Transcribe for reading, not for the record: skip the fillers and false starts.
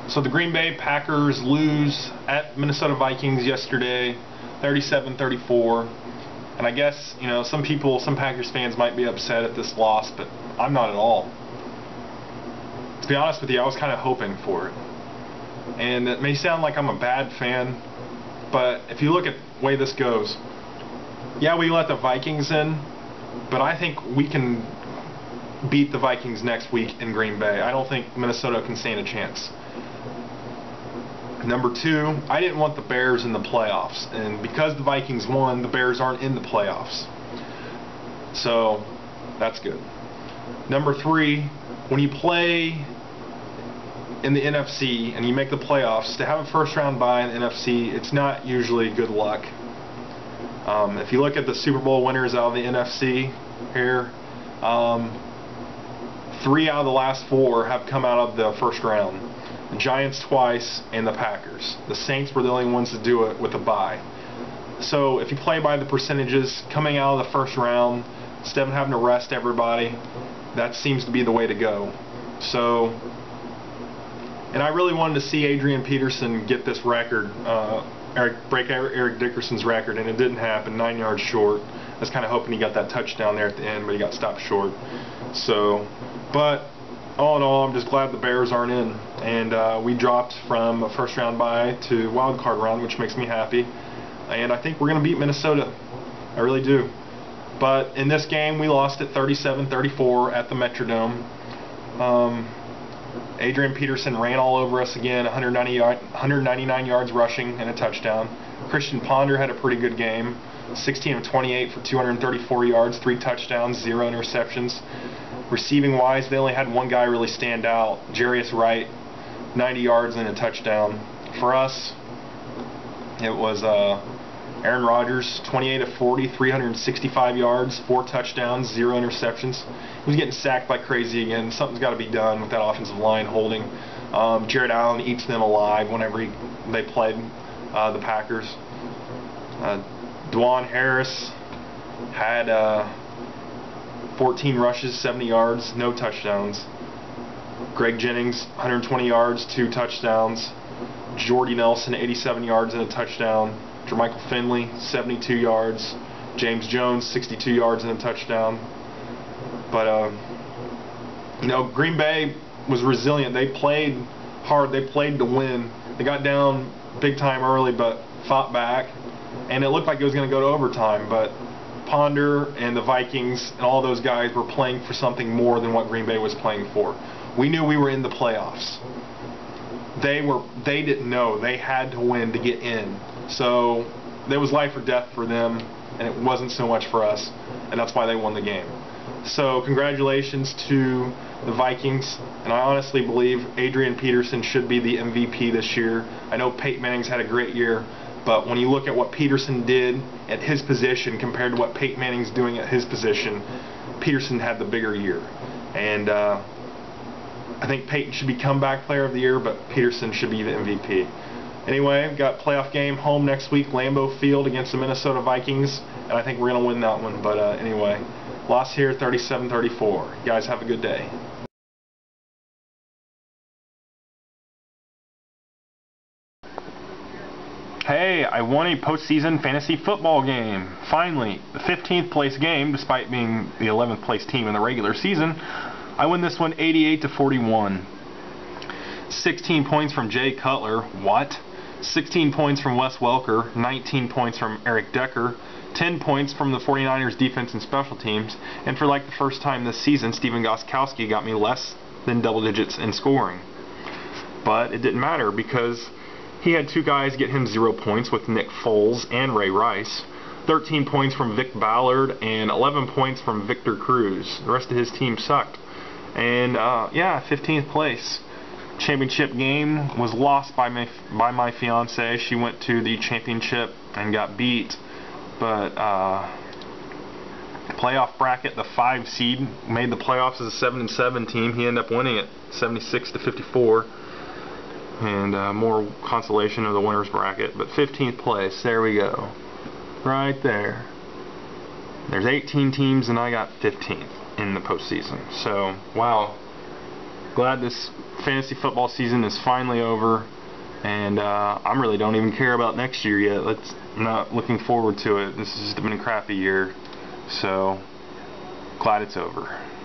So the Green Bay Packers lose at Minnesota Vikings yesterday, 37-34. And I guess, you know, some Packers fans might be upset at this loss, but I'm not at all. To be honest with you, I was kind of hoping for it. And it may sound like I'm a bad fan, but if you look at the way this goes, yeah, we let the Vikings in, but I think we can beat the Vikings next week in Green Bay. I don't think Minnesota can stand a chance. Number two, I didn't want the Bears in the playoffs, and because the Vikings won, the Bears aren't in the playoffs. So that's good. Number three, when you play in the NFC and you make the playoffs, to have a first round bye in the NFC, it's not usually good luck. If you look at the Super Bowl winners out of the NFC here, 3 out of the last 4 have come out of the first round. The Giants twice and the Packers. The Saints were the only ones to do it with a bye. So if you play by the percentages, coming out of the first round, instead of having to rest everybody, that seems to be the way to go. So, and I really wanted to see Adrian Peterson get this record, break Eric Dickerson's record, and it didn't happen, 9 yards short. I was kind of hoping he got that touchdown there at the end, but he got stopped short. So, but all in all, I'm just glad the Bears aren't in. And we dropped from a first round bye to wild card round, which makes me happy. And I think we're going to beat Minnesota. I really do. But in this game, we lost it 37-34 at the Metrodome. Adrian Peterson ran all over us again, 199 yards rushing and a touchdown. Christian Ponder had a pretty good game, 16 of 28 for 234 yards, 3 touchdowns, 0 interceptions. Receiving-wise, they only had one guy really stand out, Jarius Wright, 90 yards and a touchdown. For us, it was Aaron Rodgers, 28 of 40, 365 yards, 4 touchdowns, 0 interceptions. He was getting sacked like crazy again. Something's got to be done with that offensive line holding. Jared Allen eats them alive whenever they played the Packers. Dwan Harris had 14 rushes, 70 yards, no touchdowns. Greg Jennings, 120 yards, 2 touchdowns. Jordy Nelson, 87 yards and a touchdown. Jermichael Finley, 72 yards. James Jones, 62 yards and a touchdown. But, you know, Green Bay was resilient. They played hard. They played to win. They got down big time early, but fought back. And it looked like it was going to go to overtime, but Ponder and the Vikings and all those guys were playing for something more than what Green Bay was playing for. We knew we were in the playoffs. They didn't know. They had to win to get in. So there was life or death for them, and it wasn't so much for us, and that's why they won the game. So congratulations to the Vikings, and I honestly believe Adrian Peterson should be the MVP this year. I know Peyton Manning's had a great year, but when you look at what Peterson did at his position compared to what Peyton Manning's doing at his position, Peterson had the bigger year. And I think Peyton should be comeback player of the year, but Peterson should be the MVP. Anyway, we've got playoff game home next week, Lambeau Field against the Minnesota Vikings, and I think we're going to win that one. But anyway, loss here 37-34. You guys have a good day. Hey, I won a postseason fantasy football game. Finally, the 15th place game, despite being the 11th place team in the regular season. I win this one 88-41. 16 points from Jay Cutler. What? 16 points from Wes Welker. 19 points from Eric Decker. 10 points from the 49ers defense and special teams. And for like the first time this season, Stephen Gostkowski got me less than double digits in scoring. But it didn't matter because he had 2 guys get him 0 points with Nick Foles and Ray Rice. 13 points from Vic Ballard and 11 points from Victor Cruz. The rest of his team sucked. And yeah, 15th place. Championship game was lost by my fiance. She went to the championship and got beat. But playoff bracket, the 5 seed made the playoffs as a 7-7 team. He ended up winning it 76-54. And more consolation of the winner's bracket. But 15th place, there we go. Right there. There's 18 teams and I got 15th in the postseason. So, wow. Glad this fantasy football season is finally over, and I really don't even care about next year yet. I'm not looking forward to it. This has just been a crappy year, so glad it's over.